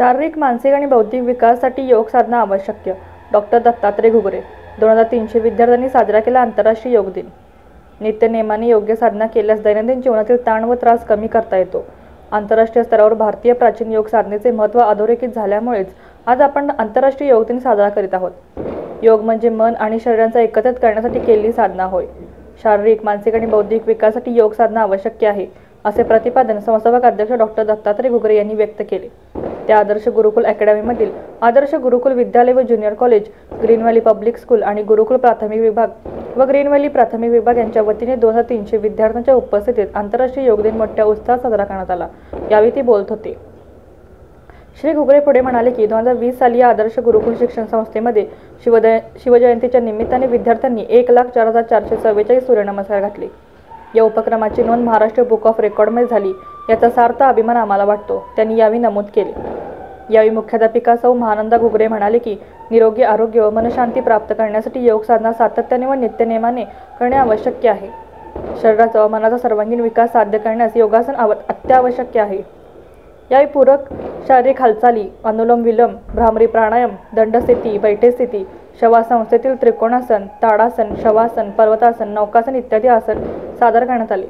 शारीरिक, मानसिक आणि बौद्धिक विकासासाठी योग साधना आवश्यक. डॉक्टर दत्तात्रय घुगरे. 2300 विद्यार्थ्यांनी साजरा केला आंतरराष्ट्रीय योग दिन. नित्यनेमाने योग्य साधना केल्यास दैनंदिन जीवनातील ताण व त्रास कमी करता येतो. आंतरराष्ट्रीय स्तरावर भारतीय प्राचीन योग साधनेचे महत्त्व अधोरेखित झाल्यामुळेच आज आपण आंतरराष्ट्रीय योग दिन साजरा करीत आहोत. योग म्हणजे मन आणि शरीरांचा एकत्रित करण्यासाठी केलेली साधना होय. शारीरिक, मानसिक आणि बौद्धिक विकासासाठी योग साधना आवश्यक आहे, असे प्रतिपादन संस्थापक अध्यक्ष डॉक्टर दत्तात्रय घुगरे यांनी व्यक्त केले. त्या आदर्श गुरुकुल अकॅडमीमधील आदर्श गुरुकुल विद्यालय व junior college, green valley public school आणि गुरुकुल प्राथमिक विभाग व ग्रीन व्हॅली प्राथमिक विभाग यांच्या वतीने 2300 विद्यार्थ्यांच्या उपस्थितीत आंतरराष्ट्रीय योग दिन मोठ्या उत्साहात साजरा करण्यात आला. यावेळी ते बोलत होते. श्री घुगरे पुढे म्हणाले की 2020 साली या आदर्श गुरुकुल शिक्षण संस्थेमध्ये शिवजयंतीच्या निमित्ताने विद्यार्थ्यांनी 1,04,444 सूर्यनमस्कार घातले. या उपक्रमाची नोंद महाराष्ट्र बुक ऑफ रेकॉर्डमध्ये झाली, याचा सार्थ अभिमान आम्हाला वाटतो, त्यांनी यावेळी नमूद केले. यावेळी मुख्याध्यापिका सौ महानंदा घुगरे म्हणाले की निरोगी आरोग्य व मनशांती प्राप्त करण्यासाठी योग साधना सातत्याने व नित्यनेमाने करणे आवश्यक आहे. शरीराचा व मनाचा सर्वांगीण विकास साध्य करण्यास योगासन अत्यावश्यक आहे. यावेळी पूरक शारीरिक हालचाली, अनुलोम विलोम, भ्रामरी प्राणायाम, दंडस्थिती, बैठे-स्थिती, शवासंस्थेतील त्रिकोणासन, ताडासन, शवासन, पर्वतासन, नौकासन इत्यादी आसन सादर करण्यात आले.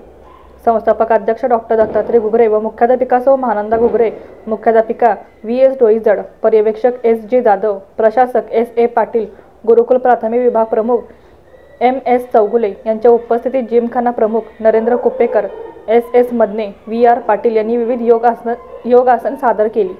संस्थापक अध्यक्ष डॉक्टर दत्तात्रय घुगरे व मुख्याध्यापिका सौ महानंदा घुगरे, मुख्याध्यापिका व्ही.एस. डोईजड, पर्यवेक्षक एस.जे. जाधव, प्रशासक एस.ए. पाटील, गुरुकुल प्राथमिक विभाग प्रमुख एम.एस. चौगुले यांच्या उपस्थितीत जिमखाना प्रमुख नरेंद्र कुपेकर, एस.एस. मदने, व्ही.आर. पाटील यांनी विविध योग आसन सादर केली.